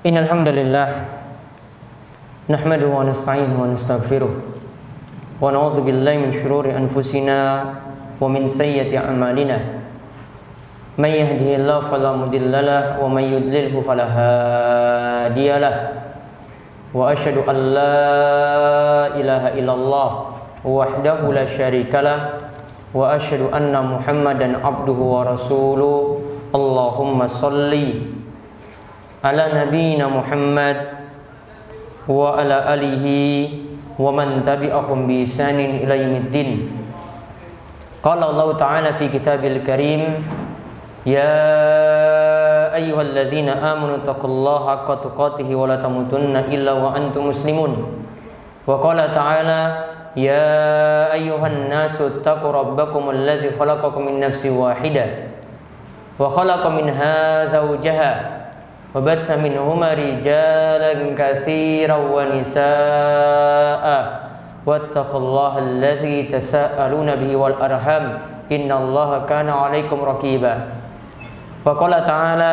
Innal hamdalillah nahmaduhu wa nasta'inuhu wa nastaghfiruh wa na'udzu billahi min shururi anfusina wa min sayyiati a'malina. May yahdihillahu fala mudilla lahu wa may yudlilhu fala hadiya lahu. Wa asyhadu an la ilaha illallah wahdahu la syarika lahu wa asyhadu anna Muhammadan abduhu wa rasuluh. Allahumma shalli ala nabiyyina Muhammad wa ala alihi wa man tabi'ahum bi ihsanin ila yaumiddin. Qala Allah Ta'ala fi kitabil karim, ya ayyuhalladzina amanu taqullaha haqqa tuqatih wa la tamutunna illa wa antum muslimun. Wa qala ta'ala, ya ayyuhan nasu taqu rabbakum alladzi khalaqakum min nafsin wahidah wa khalaqa minha zawjaha wa batsa minhuma rijalan katsiran wa nisaa'a wattaqullaha alladzi tasaaluna bihi wal arham innallaha kana 'alaikum raqiba. Wa qala ta'ala,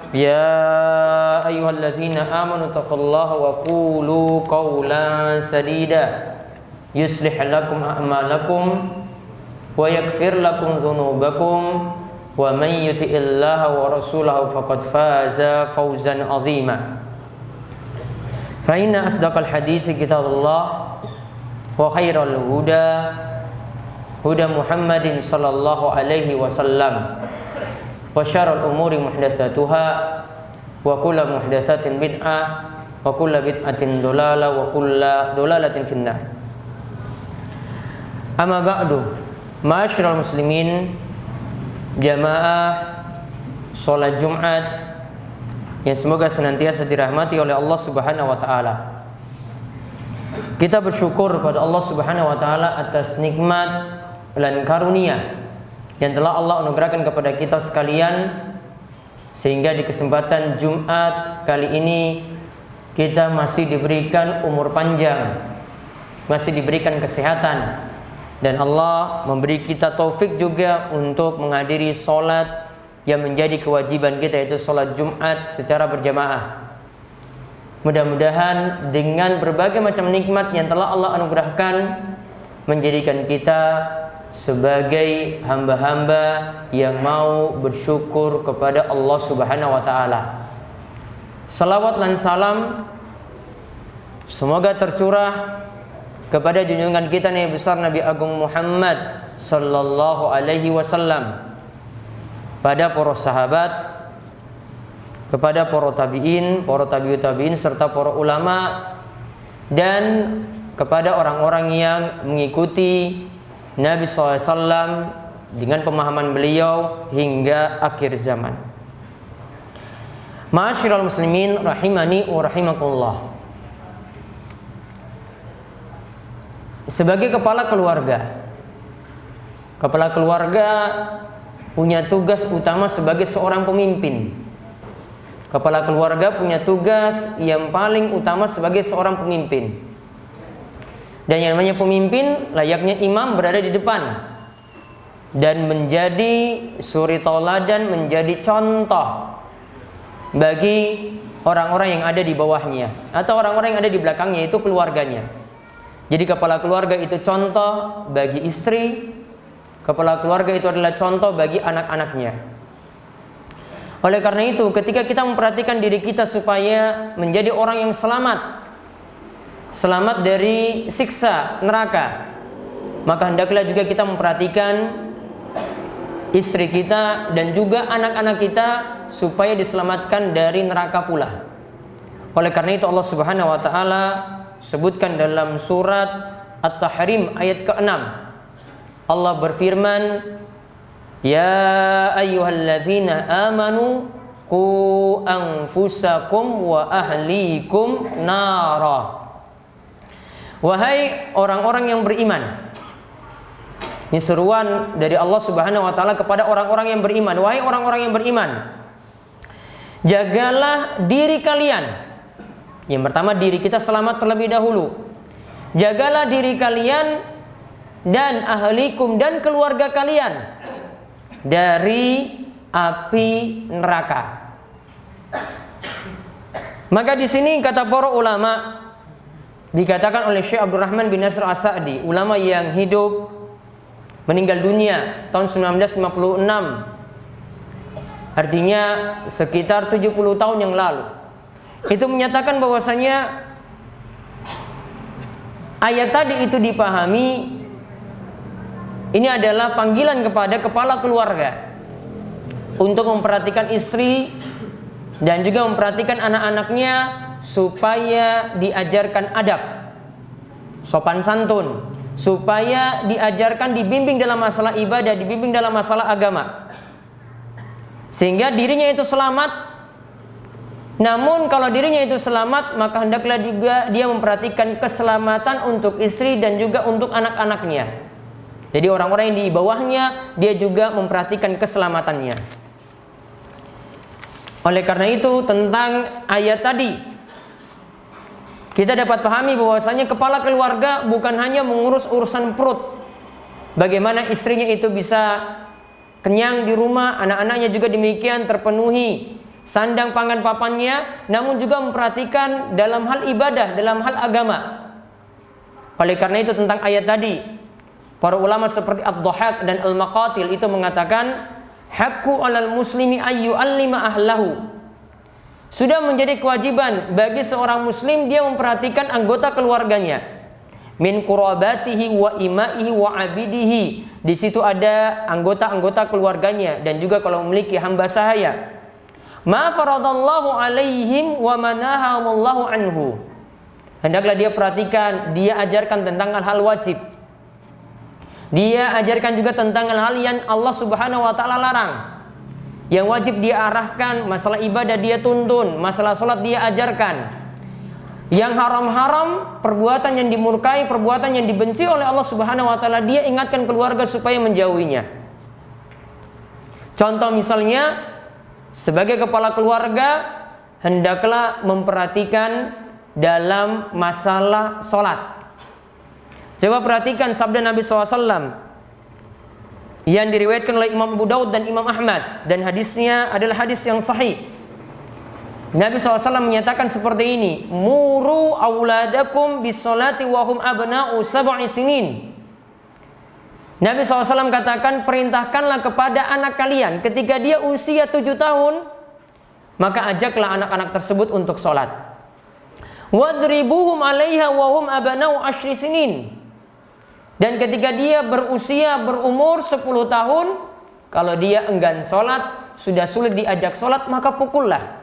ya ayyuhalladzina amanu taqullaha wa qulu qawlan sadida yuslih lakum a'malakum wa yaghfir lakum dzunubakum wa man yuti'illaha wa rasulahu faqad faza fawzan 'azima. Fa inna asdaqal haditsi kitabullah wa khairal huda huda Muhammadin sallallahu alaihi wasallam wa syarrul umuri muhdatsatuha wa kullu muhdatsatin bid'ah wa kullu bid'atin dhalalah wa kullu dhalalatin finnar. Amma ba'du, ma'asyiral muslimin, jamaah salat Jumat yang semoga senantiasa dirahmati oleh Allah Subhanahu wa taala. Kita bersyukur pada Allah Subhanahu wa taala atas nikmat dan karunia yang telah Allah anugerahkan kepada kita sekalian, sehingga di kesempatan Jumat kali ini kita masih diberikan umur panjang, masih diberikan kesehatan, dan Allah memberi kita taufik juga untuk menghadiri sholat yang menjadi kewajiban kita, yaitu sholat Jumat secara berjamaah. Mudah-mudahan dengan berbagai macam nikmat yang telah Allah anugerahkan, menjadikan kita sebagai hamba-hamba yang mau bersyukur kepada Allah Subhanahu wa taala. Salawat dan salam semoga tercurah kepada junjungan kita Nabi besar Nabi Agung Muhammad sallallahu alaihi wasallam, pada para sahabat, kepada para tabi'in, para tabi'ut tabi'in, serta para ulama, dan kepada orang-orang yang mengikuti Nabi SAW dengan pemahaman beliau hingga akhir zaman. Ma'asyiral muslimin rahimani wa rahimakumullah. Sebagai kepala keluarga punya tugas utama sebagai seorang pemimpin. Kepala keluarga punya tugas yang paling utama sebagai seorang pemimpin. Dan yang namanya pemimpin, layaknya imam, berada di depan dan menjadi suri tauladan, menjadi contoh bagi orang-orang yang ada di bawahnya atau orang-orang yang ada di belakangnya, itu keluarganya. Jadi kepala keluarga itu contoh bagi istri, kepala keluarga itu adalah contoh bagi anak-anaknya. Oleh karena itu, ketika kita memperhatikan diri kita supaya menjadi orang yang selamat dari siksa neraka, maka hendaklah juga kita memperhatikan istri kita dan juga anak-anak kita supaya diselamatkan dari neraka pula. Oleh karena itu Allah Subhanahu wa taala sebutkan dalam surat At-Tahrim ayat ke-6. Allah berfirman, ya ayyuhalladzina amanu qu anfusakum wa ahlikum nara. Wahai orang-orang yang beriman. Ini seruan dari Allah Subhanahu wa taala kepada orang-orang yang beriman. Wahai orang-orang yang beriman, jagalah diri kalian. Yang pertama, diri kita selamat terlebih dahulu. Jagalah diri kalian dan ahlikum dan keluarga kalian dari api neraka. Maka di sini kata para ulama, dikatakan oleh Syekh Abdurrahman bin Nasr As-Sa'di, ulama yang hidup meninggal dunia tahun 1956, artinya sekitar 70 tahun yang lalu. Itu menyatakan bahwasanya ayat tadi itu dipahami ini adalah panggilan kepada kepala keluarga untuk memperhatikan istri dan juga memperhatikan anak-anaknya supaya diajarkan adab, sopan santun, supaya diajarkan, dibimbing dalam masalah ibadah, dibimbing dalam masalah agama, sehingga dirinya itu selamat. Namun kalau dirinya itu selamat, maka hendaklah juga dia memperhatikan keselamatan untuk istri dan juga untuk anak-anaknya. Jadi orang-orang yang di bawahnya dia juga memperhatikan keselamatannya. Oleh karena itu, tentang ayat tadi kita dapat pahami bahwasanya kepala keluarga bukan hanya mengurus urusan perut, bagaimana istrinya itu bisa kenyang di rumah, anak-anaknya juga demikian terpenuhi sandang pangan papannya, namun juga memperhatikan dalam hal ibadah, dalam hal agama. Oleh karena itu tentang ayat tadi, para ulama seperti Ad-Dhahhak dan Al-Maqatil itu mengatakan, haqqu 'alal muslimi ayyu 'allima ahlahu. Sudah menjadi kewajiban bagi seorang muslim dia memperhatikan anggota keluarganya. Min qurabatihi wa imaihi wa abidihi. Di situ ada anggota-anggota keluarganya dan juga kalau memiliki hamba sahaya. Ma faradallahu 'alaihim wa manahamallahu anhu. Hendaklah dia perhatikan, dia ajarkan tentang hal-hal wajib. Dia ajarkan juga tentang hal-hal yang Allah Subhanahu wa taala larang. Yang wajib dia arahkan, masalah ibadah dia tuntun, masalah sholat dia ajarkan. Yang haram-haram, perbuatan yang dimurkai, perbuatan yang dibenci oleh Allah Subhanahu wa taala, dia ingatkan keluarga supaya menjauhinya. Contoh misalnya, sebagai kepala keluarga hendaklah memperhatikan dalam masalah sholat. Coba perhatikan sabda Nabi SAW yang diriwayatkan oleh Imam Abu Daud dan Imam Ahmad, dan hadisnya adalah hadis yang sahih. Nabi SAW menyatakan seperti ini, muru auladakum bis-sholati wa hum abna'u sab'i sinin. Nabi SAW katakan, perintahkanlah kepada anak kalian ketika dia usia 7 tahun, maka ajaklah anak-anak tersebut untuk sholat. Wadribuhum 'alaiha wa hum abna'u 10 sinin. Dan ketika dia berumur 10 tahun, kalau dia enggan sholat, sudah sulit diajak sholat, maka pukullah.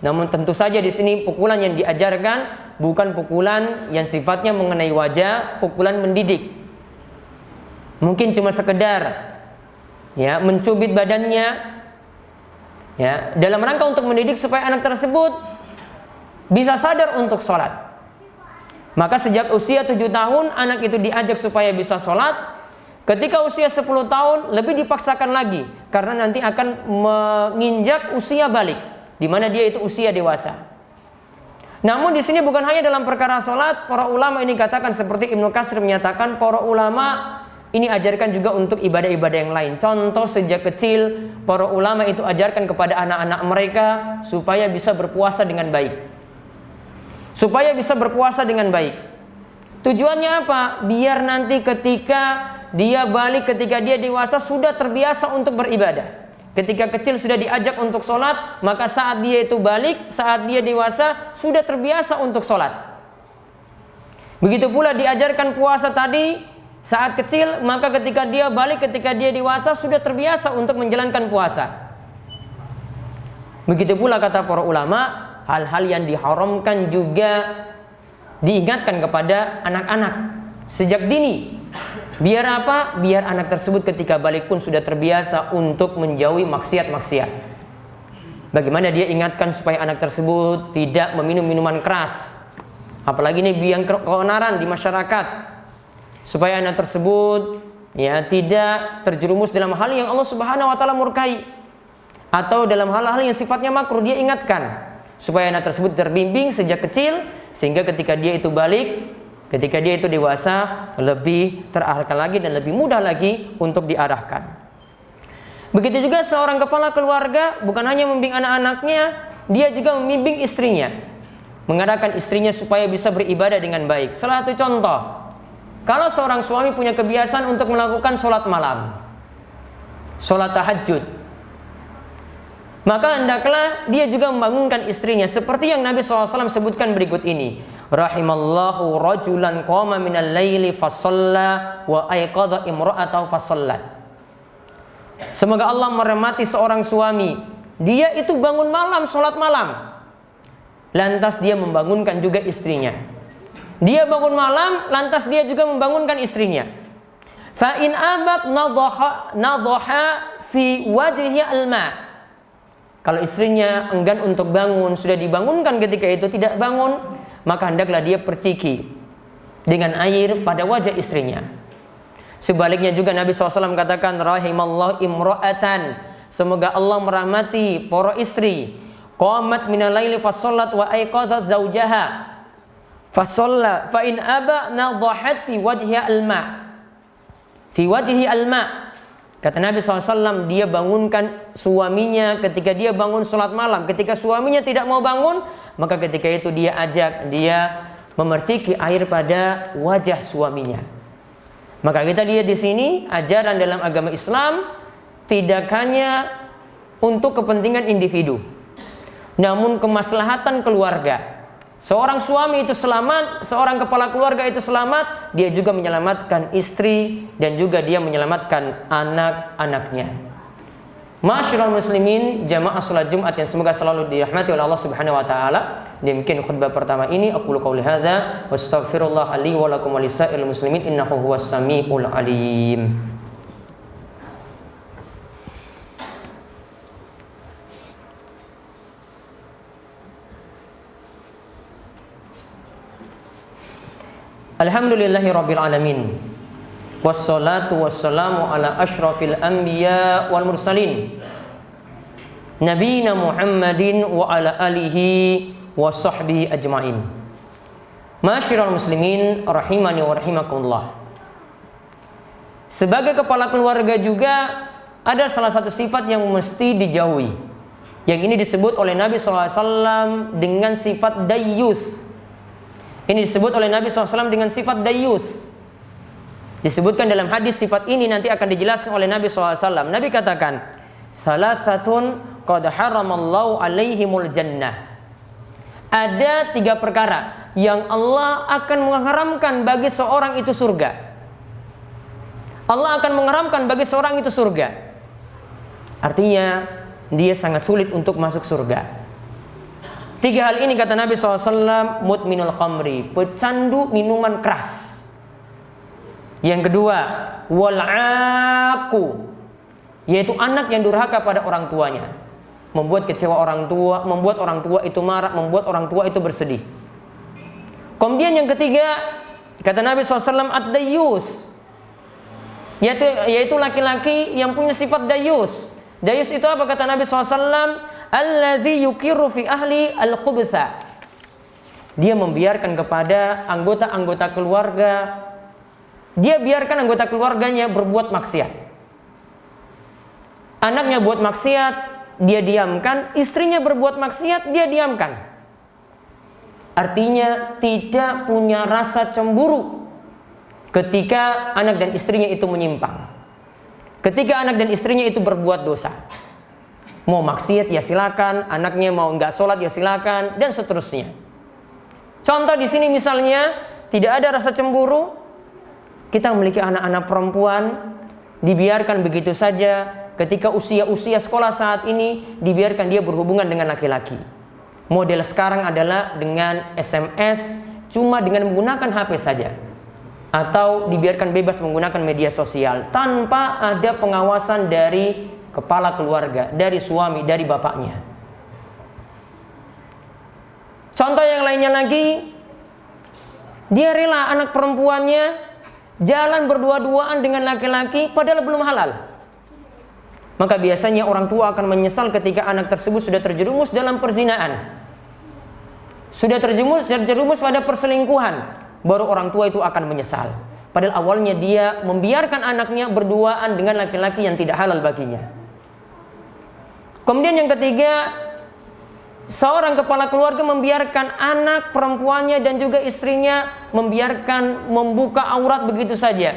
Namun tentu saja di sini pukulan yang diajarkan bukan pukulan yang sifatnya mengenai wajah, pukulan mendidik. Mungkin cuma sekedar ya mencubit badannya, ya dalam rangka untuk mendidik supaya anak tersebut bisa sadar untuk sholat. Maka sejak usia 7 tahun anak itu diajak supaya bisa sholat. Ketika usia 10 tahun lebih dipaksakan lagi, karena nanti akan menginjak usia balik, di mana dia itu usia dewasa. Namun di sini bukan hanya dalam perkara sholat, para ulama ini katakan seperti Ibnu Katsir menyatakan, para ulama ini ajarkan juga untuk ibadah-ibadah yang lain. Contoh sejak kecil para ulama itu ajarkan kepada anak-anak mereka supaya bisa berpuasa dengan baik. Supaya bisa berpuasa dengan baik. Tujuannya apa? Biar nanti ketika dia balik, ketika dia dewasa sudah terbiasa untuk beribadah. Ketika kecil sudah diajak untuk sholat, maka saat dia itu balik, saat dia dewasa sudah terbiasa untuk sholat. Begitu pula diajarkan puasa tadi saat kecil, maka ketika dia balik, ketika dia dewasa sudah terbiasa untuk menjalankan puasa. Begitu pula kata para ulama, hal-hal yang diharamkan juga diingatkan kepada anak-anak sejak dini. Biar apa? Biar anak tersebut ketika balik pun sudah terbiasa untuk menjauhi maksiat-maksiat. Bagaimana dia ingatkan supaya anak tersebut tidak meminum minuman keras, apalagi ini biang keonaran di masyarakat, supaya anak tersebut ya tidak terjerumus dalam hal yang Allah Subhanahu wa taala murkai, atau dalam hal-hal yang sifatnya makruh. Dia ingatkan supaya anak tersebut terbimbing sejak kecil, sehingga ketika dia itu balik, ketika dia itu dewasa, lebih terarahkan lagi dan lebih mudah lagi untuk diarahkan. Begitu juga seorang kepala keluarga bukan hanya membimbing anak-anaknya, dia juga membimbing istrinya, mengarahkan istrinya supaya bisa beribadah dengan baik. Salah satu contoh, kalau seorang suami punya kebiasaan untuk melakukan sholat malam, sholat tahajud, maka hendaklah dia juga membangunkan istrinya, seperti yang Nabi SAW sebutkan berikut ini. Rahimallahu rajulan qama minal laili fasalla wa ayqadha imra'atahu fasallat. Semoga Allah merahmati seorang suami, dia itu bangun malam, sholat malam, lantas dia membangunkan juga istrinya. Dia bangun malam, lantas dia juga membangunkan istrinya. Fa in abat nadhaha fi wajhihi alma. Kalau istrinya enggan untuk bangun, sudah dibangunkan ketika itu tidak bangun, maka hendaklah dia perciki dengan air pada wajah istrinya. Sebaliknya juga Nabi SAW katakan, rahimallahu imra'atan, semoga Allah merahmati para istri, qamat minal laili fasallat wa ayqadhat zaujaha fasalla fa in aba nadhahat fi wajhi alma. Fi wajhi alma. Kata Nabi SAW, dia bangunkan suaminya ketika dia bangun sholat malam. Ketika suaminya tidak mau bangun, maka ketika itu dia ajak, dia memerciki air pada wajah suaminya. Maka kita lihat di sini, ajaran dalam agama Islam tidak hanya untuk kepentingan individu, namun kemaslahatan keluarga. Seorang suami itu selamat, seorang kepala keluarga itu selamat, dia juga menyelamatkan istri dan juga dia menyelamatkan anak-anaknya. Ma'asyiral muslimin, jamaah salat Jumat yang semoga selalu dirahmati oleh Allah Subhanahu wa taala. Demikian khutbah pertama ini, aku qouli hadza wa astaghfirullah li wa lakum wa lisairil muslimin innahu huwas samiul alim. Alhamdulillahi rabbil alamin. Wassalatu wassalamu ala asyrafil anbiya wal mursalin, nabiyina Muhammadin wa ala alihi wa sahbihi ajmain. Ma'asyiral muslimin rahimani wa rahimakumullah. Sebagai kepala keluarga juga ada salah satu sifat yang mesti dijauhi. Yang ini disebut oleh Nabi SAW dengan sifat dayyus. Ini disebut oleh Nabi SAW dengan sifat dayyus. Disebutkan dalam hadis sifat ini nanti akan dijelaskan oleh Nabi SAW. Nabi katakan, salasatun qad haramallahu alaihimul jannah. Ada 3 perkara yang Allah akan mengharamkan bagi seorang itu surga. Allah akan mengharamkan bagi seorang itu surga. Artinya dia sangat sulit untuk masuk surga. 3 hal ini kata Nabi SAW, mudminul khamri, pecandu minuman keras. Yang kedua, wal'aku, yaitu anak yang durhaka pada orang tuanya, membuat kecewa orang tua, membuat orang tua itu marah, membuat orang tua itu bersedih. Kemudian yang ketiga, kata Nabi SAW, ad-dayyus, yaitu laki-laki yang punya sifat dayyus. Dayyus itu apa kata Nabi SAW? Alladzi yuqirru fi ahli al-khubtha. Dia membiarkan kepada anggota-anggota keluarga, dia biarkan anggota keluarganya berbuat maksiat. Anaknya buat maksiat, dia diamkan. Istrinya berbuat maksiat, dia diamkan. Artinya tidak punya rasa cemburu ketika anak dan istrinya itu menyimpang, ketika anak dan istrinya itu berbuat dosa. Mau maksiat ya silakan, anaknya mau nggak sholat ya silakan, dan seterusnya. Contoh di sini misalnya tidak ada rasa cemburu. Kita memiliki anak-anak perempuan, dibiarkan begitu saja. Ketika usia sekolah saat ini, dibiarkan dia berhubungan dengan laki-laki. Model sekarang adalah dengan SMS, cuma dengan menggunakan HP saja, atau dibiarkan bebas menggunakan media sosial tanpa ada pengawasan dari kepala keluarga, dari suami, dari bapaknya. Contoh yang lainnya lagi, dia rela anak perempuannya jalan berdua-duaan dengan laki-laki padahal belum halal. Maka biasanya orang tua akan menyesal ketika anak tersebut sudah terjerumus dalam perzinaan, sudah terjerumus pada perselingkuhan, baru orang tua itu akan menyesal. Padahal awalnya dia membiarkan anaknya berduaan dengan laki-laki yang tidak halal baginya. Kemudian yang ketiga, seorang kepala keluarga membiarkan anak perempuannya dan juga istrinya membuka aurat begitu saja,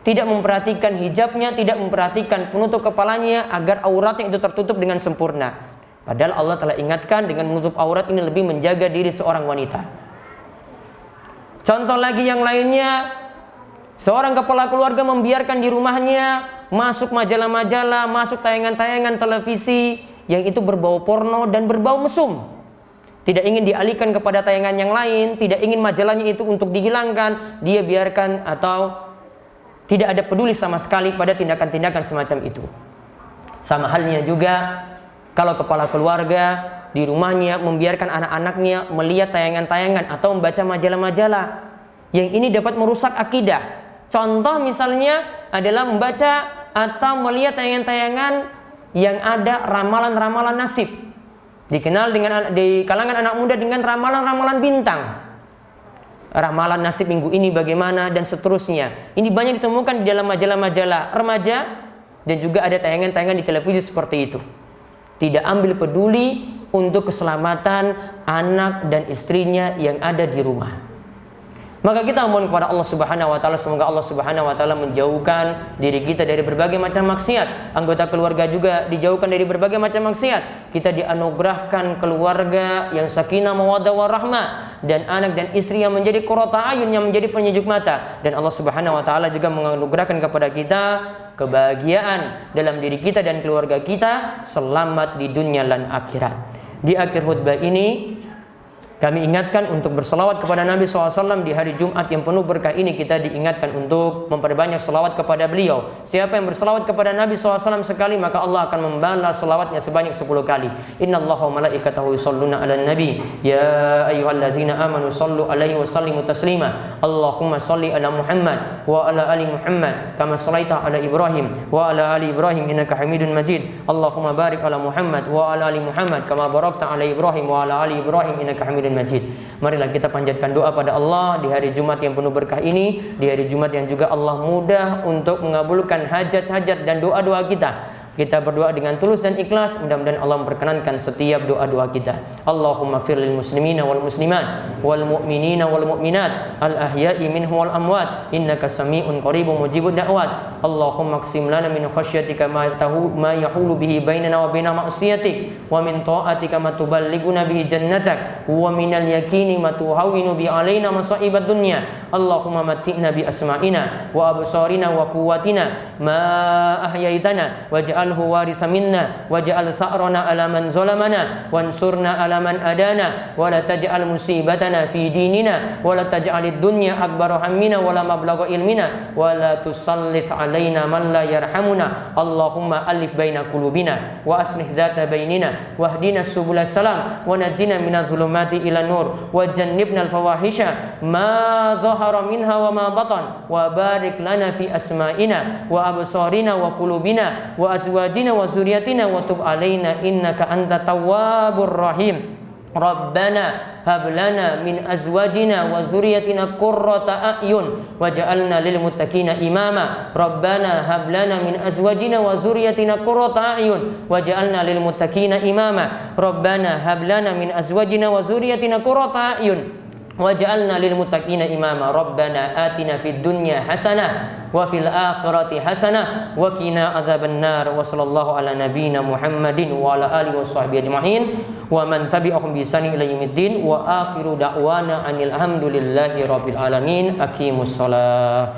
tidak memperhatikan hijabnya, tidak memperhatikan penutup kepalanya agar auratnya itu tertutup dengan sempurna. Padahal Allah telah ingatkan dengan menutup aurat ini lebih menjaga diri seorang wanita. Contoh lagi yang lainnya, seorang kepala keluarga membiarkan di rumahnya masuk majalah-majalah, masuk tayangan-tayangan televisi yang itu berbau porno dan berbau mesum. Tidak ingin dialihkan kepada tayangan yang lain, tidak ingin majalahnya itu untuk dihilangkan, dia biarkan atau tidak ada peduli sama sekali pada tindakan-tindakan semacam itu. Sama halnya juga kalau kepala keluarga di rumahnya membiarkan anak-anaknya melihat tayangan-tayangan atau membaca majalah-majalah yang ini dapat merusak akidah. Contoh misalnya adalah membaca atau melihat tayangan-tayangan yang ada ramalan-ramalan nasib. Dikenal di kalangan anak muda dengan ramalan-ramalan bintang. Ramalan nasib minggu ini bagaimana dan seterusnya. Ini banyak ditemukan di dalam majalah-majalah remaja dan juga ada tayangan-tayangan di televisi seperti itu. Tidak ambil peduli untuk keselamatan anak dan istrinya yang ada di rumah. Maka kita mohon kepada Allah Subhanahu wa taala, semoga Allah Subhanahu wa taala menjauhkan diri kita dari berbagai macam maksiat. Anggota keluarga juga dijauhkan dari berbagai macam maksiat. Kita dianugerahkan keluarga yang sakinah mawaddah warahmah dan anak dan istri yang menjadi qurrata ayun, yang menjadi penyejuk mata. Dan Allah Subhanahu wa taala juga menganugerahkan kepada kita kebahagiaan dalam diri kita dan keluarga kita, selamat di dunia dan akhirat. Di akhir khutbah ini kami ingatkan untuk berselawat kepada Nabi SAW di hari Jumat yang penuh berkah ini. Kita diingatkan untuk memperbanyak selawat kepada beliau. Siapa yang berselawat kepada Nabi SAW sekali, maka Allah akan membalas selawatnya sebanyak 10 kali. Inna Allaha wa malaikatahu yusholluna ala nabi ya ayyuhalladzina amanu sallu alaihi wa sallimu taslima. Allahumma salli ala Muhammad wa ala ali Muhammad kama sallaita ala Ibrahim wa ala ali Ibrahim innaka Hamidun Majid. Allahumma barik ala Muhammad wa ala ali Muhammad kama barakta ala Ibrahim wa ala ali Ibrahim innaka Hamidun Majid. Marilah kita panjatkan doa pada Allah di hari Jumat yang penuh berkah ini, di hari Jumat yang juga Allah mudah untuk mengabulkan hajat-hajat dan doa-doa kita. Kita berdoa dengan tulus dan ikhlas, mudah-mudahan Allah memperkenankan setiap doa-doa kita. Allahumma fir lil muslimina wal muslimat wal mu'minina wal mu'minat al ahya'i minhum wal amwat innaka sami'un qaribun mujibud da'wat. Allahumma qsim lana min khasyatika ma yahulu bihi bainana wa baina ma'siyatik wa min ta'atika ma tuballighuna bihi jannatak wa minal yaqini ma tuhawwinu bi alaina masa'ibad dunya. Allahumma matti'na bi asma'ina wa absarina wa quwwatina ma ahyaitana waj'alhu waritha minna waj'al tha'rana ala man zalamana wansurna ala man adana wa la taj'al musibatana fi dinina wa la taj'alid dunya akbar hammina wa la mablagha ilmina wa la tusallit alaina man la yarhamuna. Allahumma alif baina qulubina wa aslih dhata bainina wahdina subulas salam wa najina minadh dhulumati ila nur wa jannibna al fawahisha ma dhahara minha wa ma batan wa barik lana fi asma'ina wa absarina wa qulubina wa azwajina wa dzurriyyatina wa tub alaina innaka antat tawwabur rahim. Rabbana hab lana min azwajina wa dzurriyyatina qurrata a'yun waj'alna lil muttaqina imama. Rabbana hab lana min azwajina wa dzurriyyatina qurrata a'yun waj'alna lil muttaqina imama. Rabbana hab lana min azwajina wa dzurriyyatina qurrata a'yun waj'alna lil muttaqina imama. Rabbana atina fid dunya hasanah wa fil akhirati hasanah wa qina adzabannar. Wa sallallahu ala nabiyyina Muhammadin wa ala alihi washabbihi ajma'in wa man tabi'ahum bi ihsan ila yaumiddin wa akhiru da'wana anil hamdulillahi rabbil alamin. Aqimus shalah.